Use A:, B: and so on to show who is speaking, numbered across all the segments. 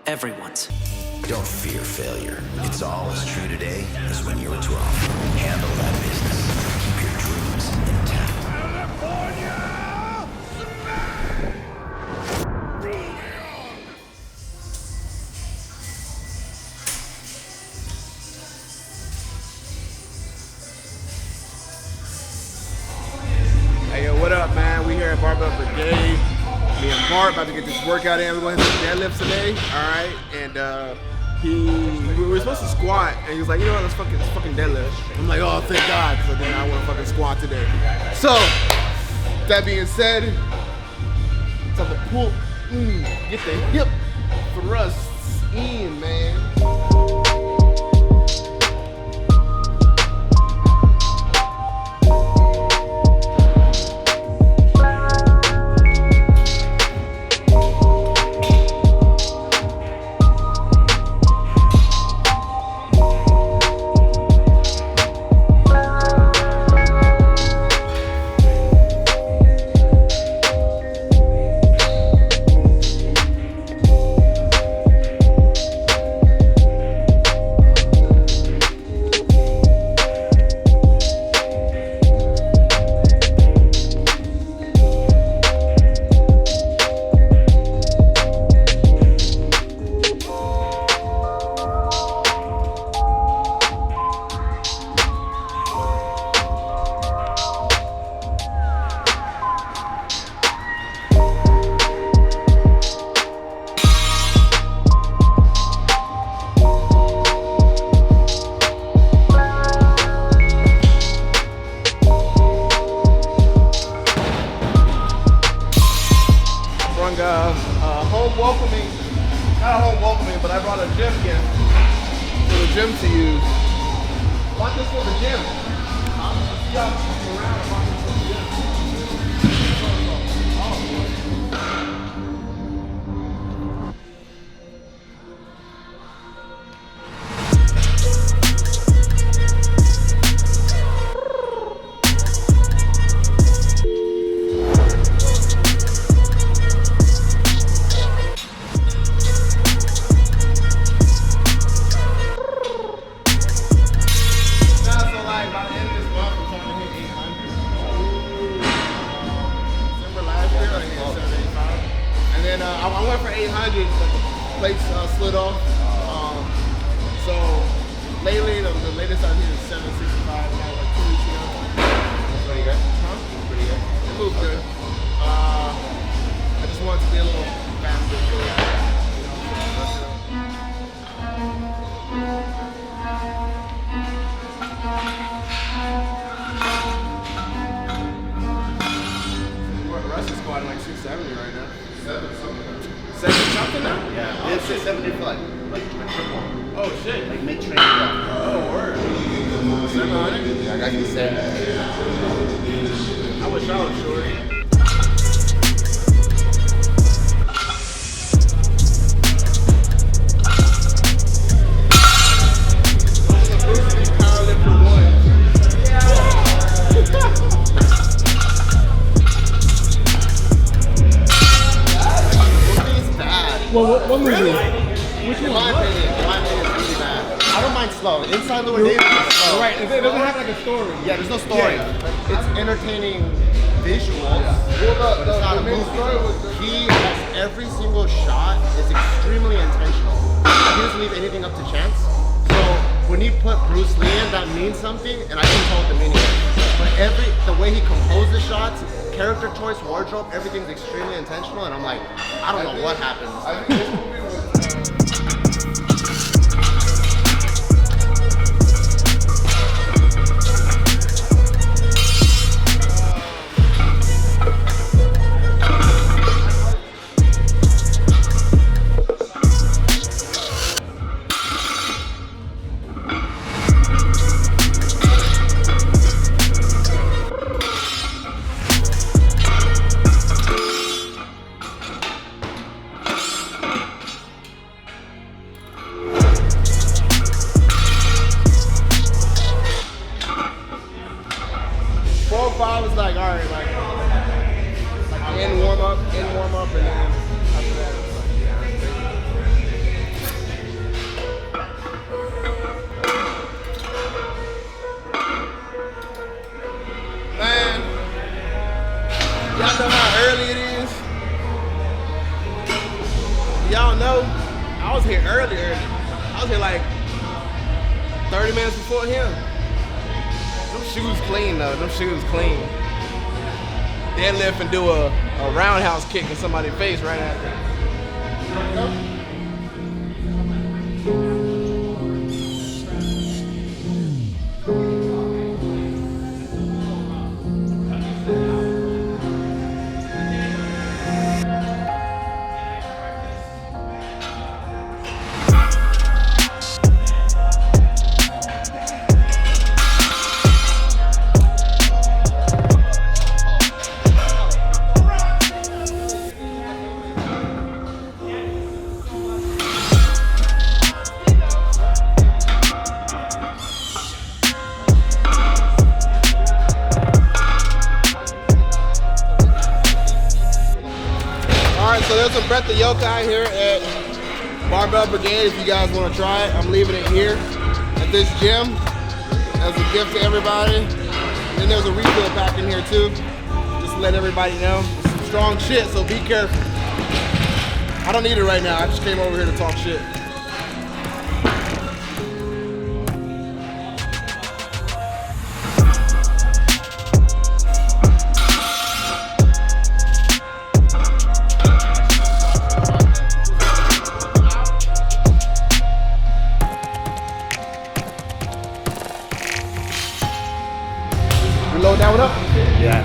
A: everyone's.
B: Don't fear failure. It's all as true today as when you were 12. Handle that business. Keep your dreams intact.
C: Hey, yo, what up, man? We here at Barbell Brigade. Me and Bart about to get this workout in. We're going to hit some deadlifts today, all right? And we were supposed to squat, and he was like, you know what, let's fucking deadlift. I'm like, oh, thank God, because then I want to fucking squat today. So, that being said, it's time to pull, get the hip thrusts in, man. Home welcoming, not a home welcoming, but I brought a gym gift for the gym to use. I want this for the gym. See y'all around. I want this for the gym. I went for 800, but the plates slid off. So lately, the latest I did is 765. Now like 2 weeks ago. Pretty good. Huh? Pretty good. It moves good. I just wanted to be a little faster. Russ is squatting like 670 right now. 7 something now?
D: Yeah, it's 75, like triple.
C: Oh shit.
D: Like mid-training.
C: Oh, word. 700?
D: Yeah, I got you set.
C: I wish I was short.
E: What movie?
D: Really? Which one? My opinion is really bad. I don't mind slow. Inside Louis Davis is slow.
E: Right, it doesn't have like a story.
D: Yeah, there's no story. Yeah. It's entertaining visuals, but it's not a movie. He has every single shot is extremely intentional. He doesn't leave anything up to chance. So when he put Bruce Lee in, that means something, and I can tell what the meaning is. But the way he composes shots, character choice, wardrobe, everything's extremely intentional, and I'm like, I don't know what happens.
C: I think this movie was I was like, all right, like in warm up, and then after that, it was like, yeah. 30 minutes before him. Them shoes clean though. Them shoes clean. Deadlift and do a roundhouse kick in somebody's face right after. So there's some breadth of yokai here at Barbell Brigade if you guys want to try it. I'm leaving it here at this gym as a gift to everybody. And then there's a refill pack in here too, just to let everybody know. It's some strong shit, so be careful. I don't need it right now. I just came over here to talk shit. Load that one up?
A: Yeah.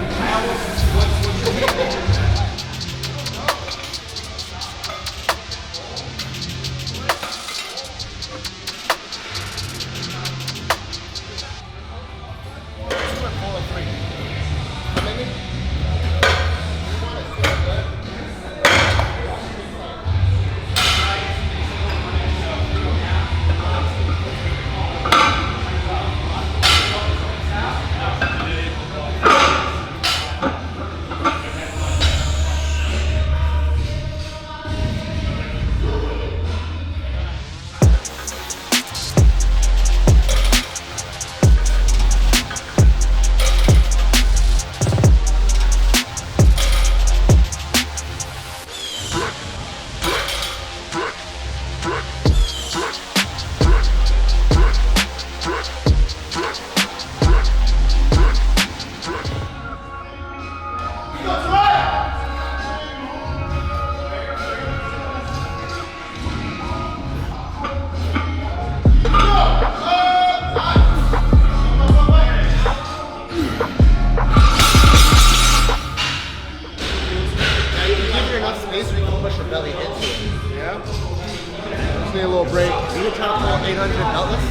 C: Just need a little break.
D: You were trying to pull 800 beltless?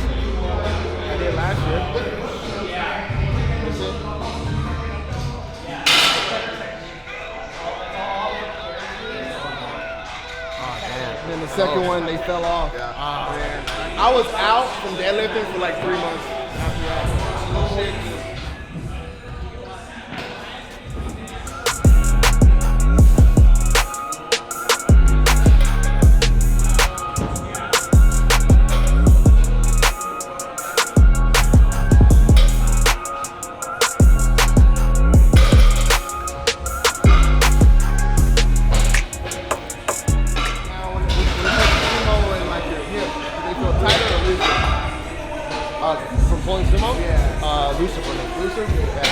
C: I did last year. And then the second one, they fell off.
D: Yeah.
C: Man. I was out from deadlifting for like 3 months after that.
D: From pulling sumo?
C: Yeah.
D: Looser for me. Looser? Yeah.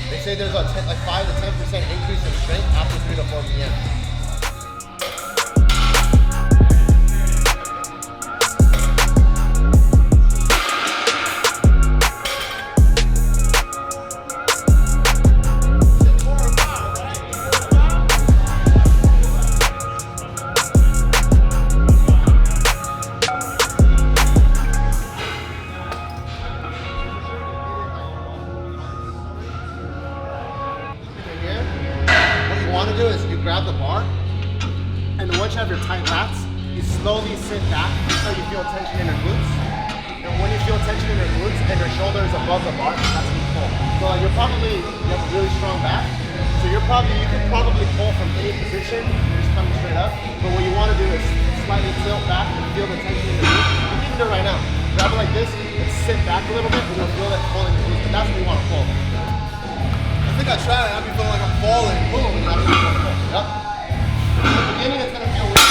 D: They say there's a 5 to 10% increase in strength after 3 to 4 p.m. What you want to do is you grab the bar, and once you have your tight lats, you slowly sit back until you feel tension in your glutes. And when you feel tension in your glutes and your shoulder is above the bar, that's when you pull. So like you have a really strong back. So you can probably pull from any position, you're just coming straight up. But what you want to do is slightly tilt back and feel the tension in the glutes. You can do it right now. Grab it like this and sit back a little bit and you'll feel that pulling the glutes. But that's what you want to pull.
C: I think I tried it. I'd be feeling like I'm falling.
D: Boom, and that's what you want to pull. Yep. In the beginning, it's going to feel weird.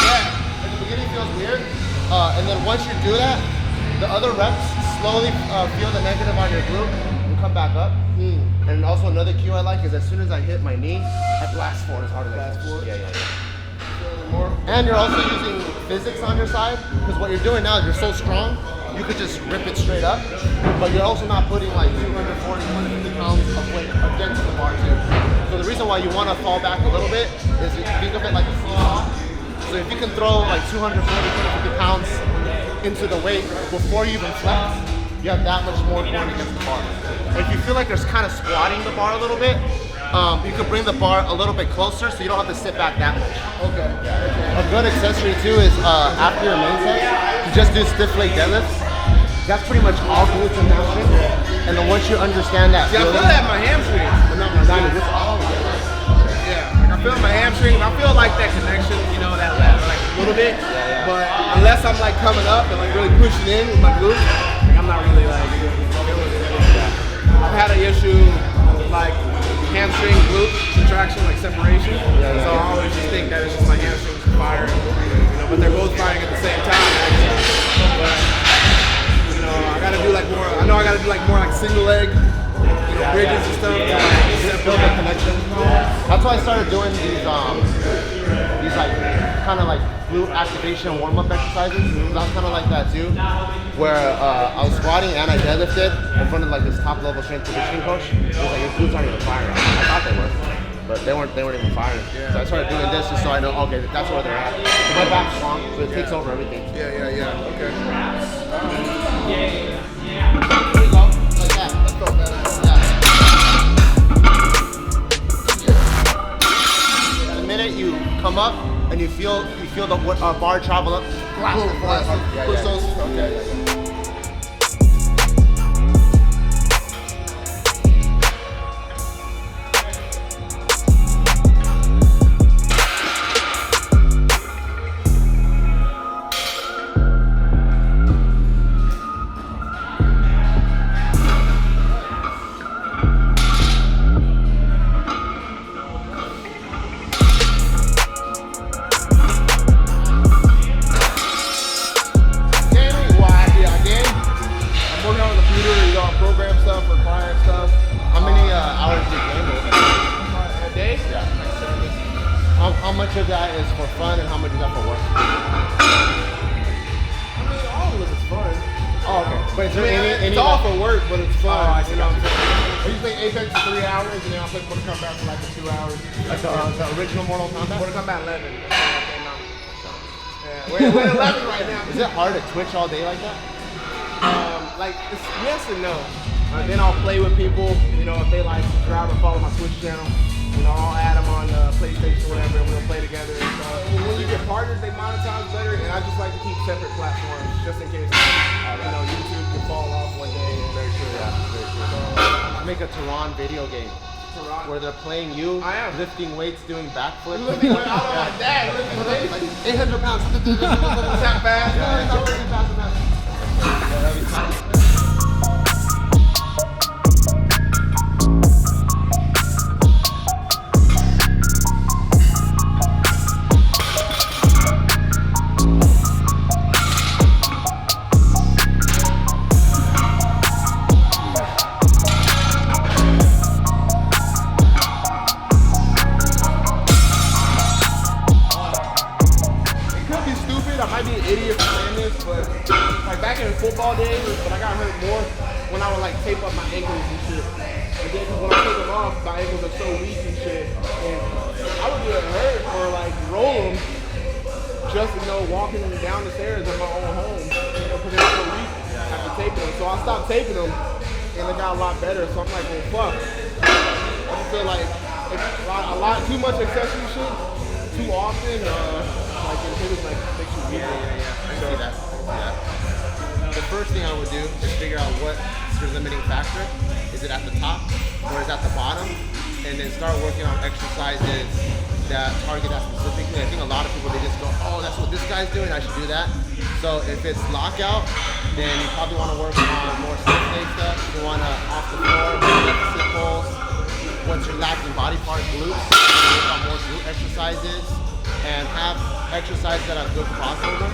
D: Yeah. In the beginning, it feels weird. And then once you do that, the other reps slowly feel the negative on your glute and come back up. And also another cue I like is as soon as I hit my knee, I blast forward as hard as I can. Yeah. And you're also using physics on your side because what you're doing now is you're so strong, you could just rip it straight up, but you're also not putting like 240, 250 pounds of weight against the bar too. So the reason why you want to fall back a little bit is you think of it like a seesaw. So if you can throw like 240, 250 pounds into the weight before you even flex, you have that much more going against the bar. If you feel like there's kind of squatting the bar a little bit, you can bring the bar a little bit closer so you don't have to sit back that much.
C: Okay.
D: A good accessory too is after your main set, to just do stiff leg deadlifts. That's pretty much all glutes and hamstrings. And then once you understand that
C: Yeah, I feel that in my hamstrings, but not my glutes. Yeah, like I feel in my hamstring. I feel like that connection, you know, that like a little bit. But unless I'm like coming up and like really pushing in with my glutes, like I'm not really like feeling it. I've had an issue like hamstring glute contraction, like separation. So I always just think that it's just my hamstrings firing, you know, but they're both firing at the same time. Actually. But you know, I gotta do like more. I know I gotta do like more like single leg, you know, bridges and stuff.
D: Just build that connection. That's why I started doing these like kind of like glute activation warm-up exercises. I was kind of like that too, where I was squatting and I deadlifted in front of like this top-level strength conditioning coach. He was like, "Your glutes aren't even firing." I thought they were, but they weren't even firing. So I started doing this just so I know, okay, that's where they're at. So my back's strong, so it takes over everything.
C: Yeah. Okay.
D: Here we go, like that. That felt better. Yeah. The minute you come up and you feel the bar travel up, blast it forward. Push those. Okay. How much of that is for fun and how much is that for work?
C: I mean, all of it is fun.
D: Oh, okay. But is there any
C: it's all for work, but it's fun.
D: I see.
C: You know what I'm saying? I usually Apex for 3 hours, and then I'll play Mortal Kombat for like 2 hours.
D: Like the original Mortal Kombat?
C: Mortal Kombat 11. Yeah, we're at 11 right now.
D: Is it hard to Twitch all day like that?
C: Like, it's yes and no. Then I'll play with people, you know, if they like subscribe or follow my Twitch channel. You know, I'll add them on PlayStation or whatever, and we'll play together. When you get partners, they monetize better, and I just like to keep separate platforms, just in case, you know, YouTube can fall off one day.
D: Very true, yeah. Very true. So, make a Tehran video game. Where they're playing you, lifting weights, doing backflips.
C: Lifting weights, I don't know like that.
D: Like 800 pounds.
C: Is that fast?
D: Yeah, that'd be tight.
C: Football days, but I got hurt more when I would like tape up my ankles and shit. And then when I take them off, my ankles are so weak and shit. And I would get hurt or like roll them just, you know, walking down the stairs at my own home, you know, because they're so weak after taping them. So I stopped taping them and they got a lot better. So I'm like, well, fuck. I just feel like it's a lot too much accessory shit too often. Like it was like they
D: I would do is figure out what's your limiting factor. Is it at the top or is it at the bottom? And then start working on exercises that target that specifically. I think a lot of people, they just go, oh, that's what this guy's doing, I should do that. So if it's lockout, then you probably want to work on more stiff leg stuff. You want to off the floor, deficit pulls. Once you're lacking body part, glutes, work on more glute exercises and have exercises that have good crossover.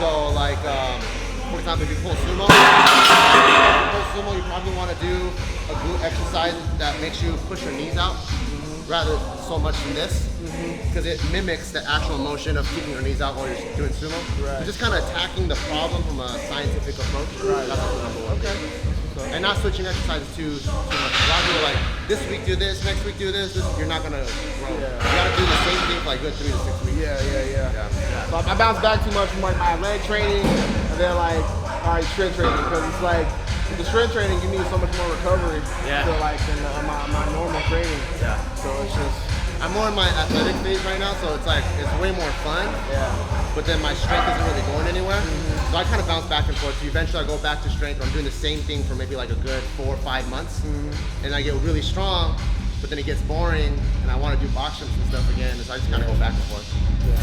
D: So like, for example, if you pull sumo, you probably want to do a glute exercise that makes you push your knees out rather so much than this, because it mimics the actual motion of keeping your knees out while you're doing sumo. Right. Just kind of attacking the problem from a scientific approach. Right. That's the number one. Okay. And not switching exercises too much. A lot of people are like, this week do this, next week do this. You're not gonna grow. Yeah. You gotta do the same thing for like good 3 to 6 weeks.
C: Yeah. So I bounce back too much from like my leg training, and then like, all right, strength training, because it's like the strength training you need so much more recovery. So like than my normal training. Yeah. So it's just.
D: I'm more in my athletic phase right now, so it's like it's way more fun. Yeah. But then my strength isn't really going anywhere. So I kind of bounce back and forth. So eventually I go back to strength. I'm doing the same thing for maybe like a good 4 or 5 months, and I get really strong. But then it gets boring, and I want to do box jumps and stuff again. So I just kind of go back and forth.
C: Yeah,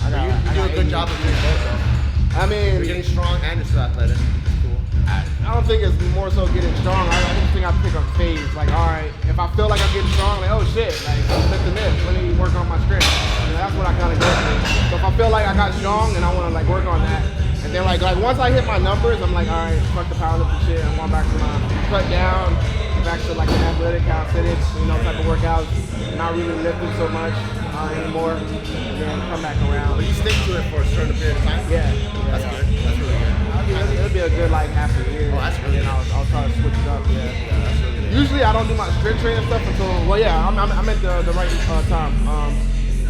C: I mean,
D: you do a good job of doing both, though.
C: I mean,
D: you're getting strong and you're still athletic.
C: I don't think it's more so getting strong. I just think I pick up phase. Like, all right, if I feel like I'm getting strong, like, oh shit, like I'm lifting this. Let me work on my strength. That's what I kind of go through. So if I feel like I got strong and I want to like work on that, and then like once I hit my numbers, I'm like, all right, fuck the powerlifting shit. I'm going back to my cut down, back to like an athletic calisthenics, type of workouts. Not really lifting so much anymore, and then come back around.
D: But you stick to it for a certain period of time.
C: Yeah.
D: That's good. That's really good.
C: It'll be a good like half a year.
D: Oh, that's really good.
C: I'll try to switch it up. Yeah, that's really good. Usually I don't do my strength training stuff until I'm at the right time.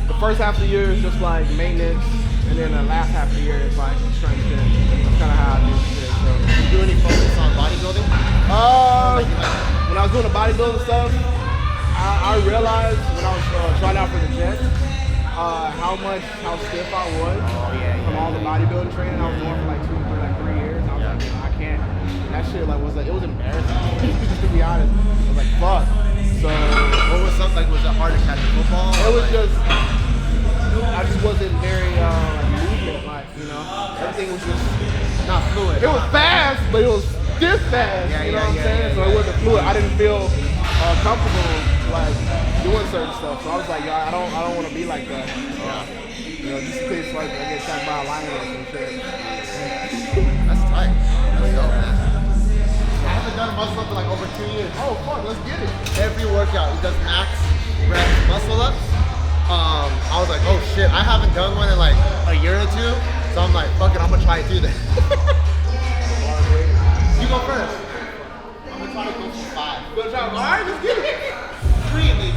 C: The first half of the year is just like maintenance, and then the last half of the year is like strength training. That's kind of how I do it. So,
D: you do any focus on bodybuilding?
C: When I was doing the bodybuilding stuff, I realized when I was trying out for the Jets, how stiff I was from all the bodybuilding training I was doing for like 3 years. I was like, I can't. That shit it was embarrassing. Just to be honest, I was like, fuck. So
D: what was something like? Was it hard to catch a football?
C: It was just, I just wasn't very movement like, everything was just
D: not fluid.
C: It was fast, but it was this fast. You know what I'm saying? So it wasn't fluid. I didn't feel comfortable like doing certain stuff. So I was like, yo, I don't want to be like that. Just in case like I get attacked by a lion or some shit.
D: That's tight. Let's go, man. I haven't done muscle up in like over 2 years.
C: Oh fuck, let's get it.
D: Every workout, he does max reps muscle ups. I was like, oh shit, I haven't done one in like a year or two. So I'm like, fuck it, I'm gonna try it too then. You go first. I'm gonna try to go for 5.
C: Good job. All right, let's get it.
D: 3 maybe.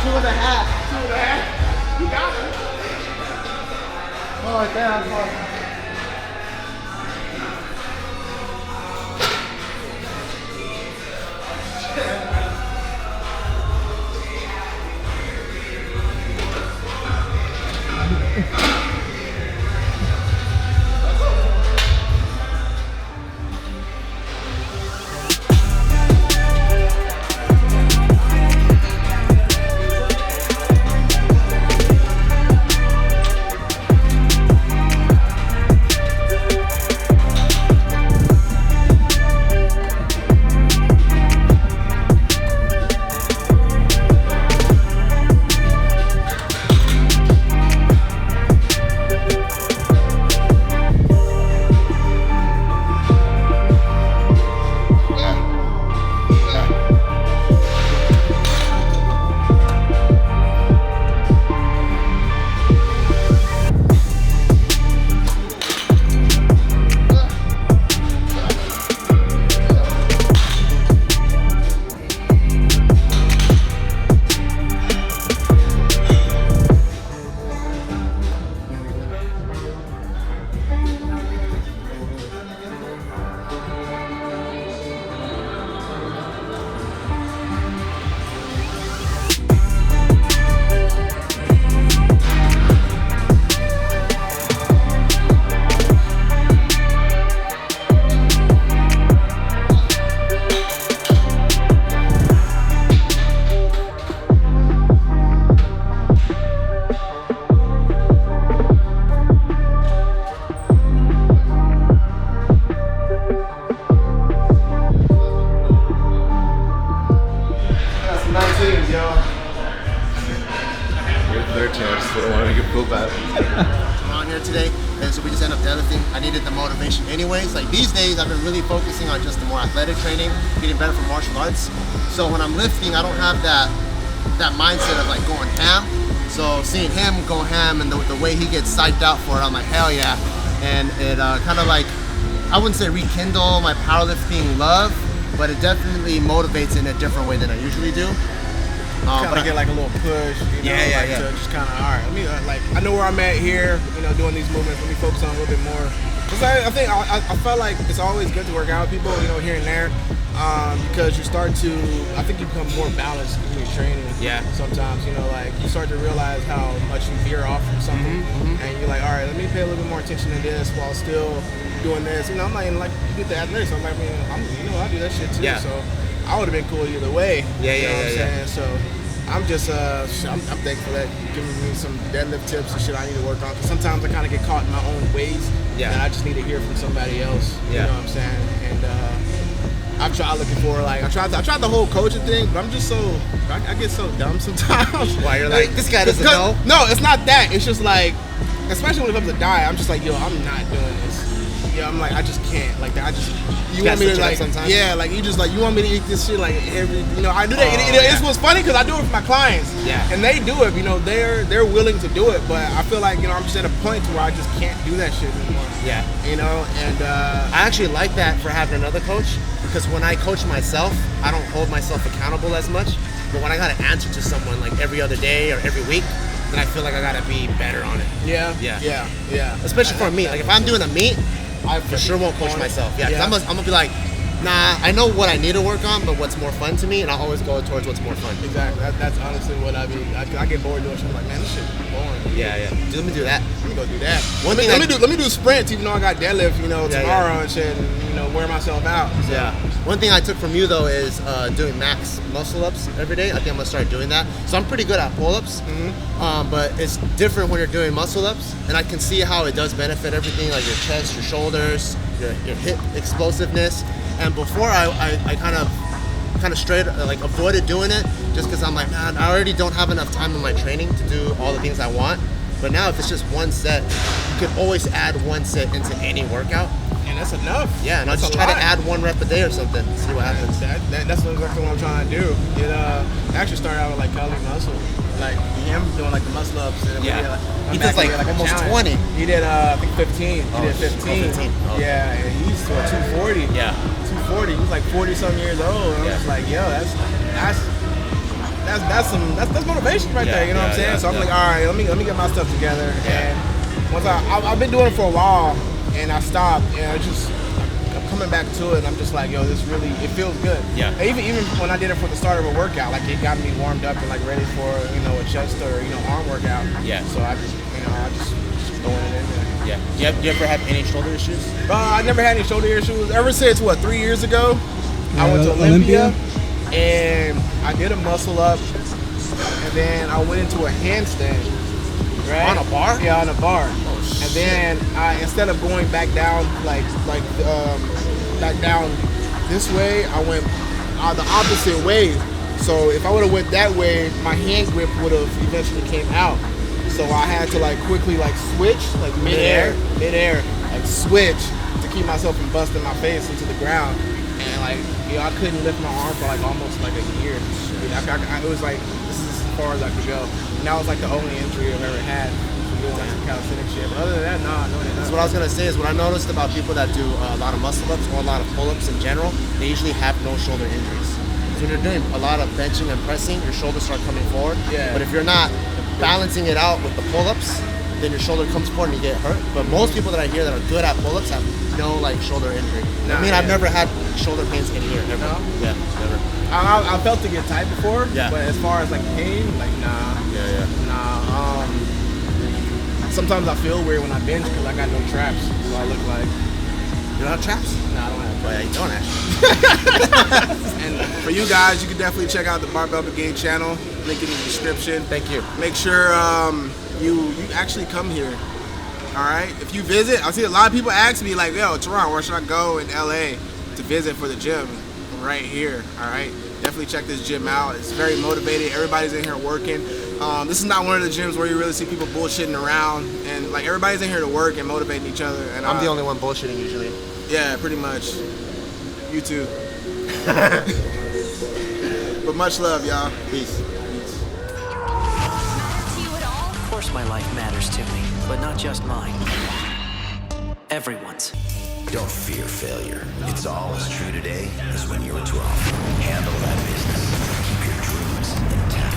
C: 2.5. You got it.
D: Oh, damn. today, and so we just end up deadlifting. I needed the motivation anyways. Like these days, I've been really focusing on just the more athletic training, getting better from martial arts. So when I'm lifting, I don't have that mindset of like going ham. So seeing him go ham and the way he gets psyched out for it, I'm like, hell yeah. And it kind of like, I wouldn't say rekindle my powerlifting love, but it definitely motivates in a different way than I usually do.
C: Kind of get like a little push, you know, to just kind of, all right, let me, like, I know where I'm at here, you know, doing these movements, let me focus on a little bit more. Because I think, I felt like it's always good to work out with people, you know, here and there, because you start to, I think you become more balanced in your training.
A: Yeah.
C: Sometimes, you know, like, you start to realize how much you veer off from something, and you're like, all right, let me pay a little bit more attention to this while still doing this. You know, I'm not even like, you get the athletics, I'm like, I mean, I do that shit too, so I would have been cool either way. You know what I'm saying? So I'm just, I'm thankful that you're giving me some deadlift tips and shit I need to work on. Because sometimes I kind of get caught in my own ways. And I just need to hear from somebody else. You know what I'm saying? And I've tried looking for, like, I tried the whole coaching thing, but I'm just so, I get so dumb sometimes.
A: Why you're like, this guy doesn't know?
C: No, it's not that. It's just like, especially when it comes to diet, I'm just like, yo, I'm not doing this. Yeah, I'm like, I just can't. Like, you want me to, like, yeah, like, you want me to eat this shit, like, every, you know, I do that. It's what's funny, because I do it for my clients. And they do it, you know, they're willing to do it, but I feel like, you know, I'm just at a point to where I just can't do that shit anymore. You know, and
A: I actually like that for having another coach, because when I coach myself, I don't hold myself accountable as much, but when I gotta answer to someone, like, every other day or every week, then I feel like I gotta be better on it.
C: Yeah.
A: Especially for me, like, if I'm doing a meet, I for sure won't coach myself. Because I'm gonna be like, nah, I know what I need to work on, but what's more fun to me, and I'll always go towards what's more fun.
C: Exactly. That's honestly what I mean. I get bored doing shit. I'm like, man, this shit is boring.
A: Let me do that.
C: Let me go do that. Let me do sprints, even though I got deadlift, you know, tomorrow and shit, and, you know, wear myself out. So.
A: One thing I took from you though is doing max muscle ups every day. I think I'm gonna start doing that. So I'm pretty good at pull ups, but it's different when you're doing muscle ups, and I can see how it does benefit everything, like your chest, your shoulders, your hip explosiveness. And before I kind of straight like avoided doing it just because I'm like, man, I already don't have enough time in my training to do all the things I want. But now if it's just one set, you can always add one set into any workout.
C: And that's enough.
A: Yeah, and I'll just try to add 1 rep a day or something, see what happens.
C: That's exactly what I'm trying to do. It actually started out with like Cali Muscle, like him doing like the muscle ups. And
A: he does like almost 20.
C: He did I think 15. He did 15.
A: 15. Oh.
C: Yeah, and he's 240.
A: Yeah,
C: 240. He was like 40-some years old. And I'm just like, yo, that's motivation right there. You know what I'm saying? So I'm like, all right, let me get my stuff together. And once I've been doing it for a while. And I stopped, and I'm coming back to it, and I'm just like, yo, this really, it feels good.
A: Yeah.
C: And even when I did it for the start of a workout, like it got me warmed up and like ready for, you know, a chest or, you know, arm workout.
A: Yeah.
C: So I just throwing it in there.
A: Yeah. You ever have any shoulder issues?
C: I never had any shoulder issues. Ever since 3 years ago, I went to Olympia, and I did a muscle up, and then I went into a handstand. Right?
A: On a bar?
C: Yeah, on a bar. And then instead of going back down back down this way, I went the opposite way. So if I would have went that way, my hand grip would have eventually came out. So I had to like quickly like switch, like midair, like switch to keep myself from busting my face into the ground. And like, you know, I couldn't lift my arm for like almost like a year. It was like, this is as far as I could go. And that was like the only injury I've ever had from doing like some calisthenic shit. But other than that, no.
A: That's what I was gonna say. Is what I noticed about people that do a lot of muscle ups or a lot of pull ups in general, they usually have no shoulder injuries. So when you're doing a lot of benching and pressing, your shoulders start coming forward.
C: Yeah.
A: But if you're not balancing it out with the pull ups, then your shoulder comes forward and you get hurt. But most people that I hear that are good at pull ups have no like shoulder injury. I've never had shoulder pains in here. Never.
C: No?
A: Yeah, never.
C: I felt it get tight before.
A: Yeah.
C: But as far as like pain, like nah. Nah. Sometimes I feel weird when I bench because I got no traps. So I look like.
A: You don't have traps?
C: Nah, I don't have traps.
A: Well, yeah, you don't actually.
C: And for you guys, you can definitely check out the Barbell Brigade channel. Link in the description.
A: Thank you.
C: Make sure you actually come here. All right. If you visit, I see a lot of people ask me like, yo, Toronto, where should I go in LA to visit for the gym? Right here. All right. Definitely check this gym out. It's very motivated. Everybody's in here working. This is not one of the gyms where you really see people bullshitting around, and like everybody's in here to work and motivating each other. And
A: I'm the only one bullshitting usually.
C: Yeah, pretty much. You too. But much love, y'all.
A: Peace.
F: Of course my life matters to me, but not just mine. Everyone's.
B: Don't fear failure. It's all as true today as when you were 12. Handle that business. Keep your dreams intact.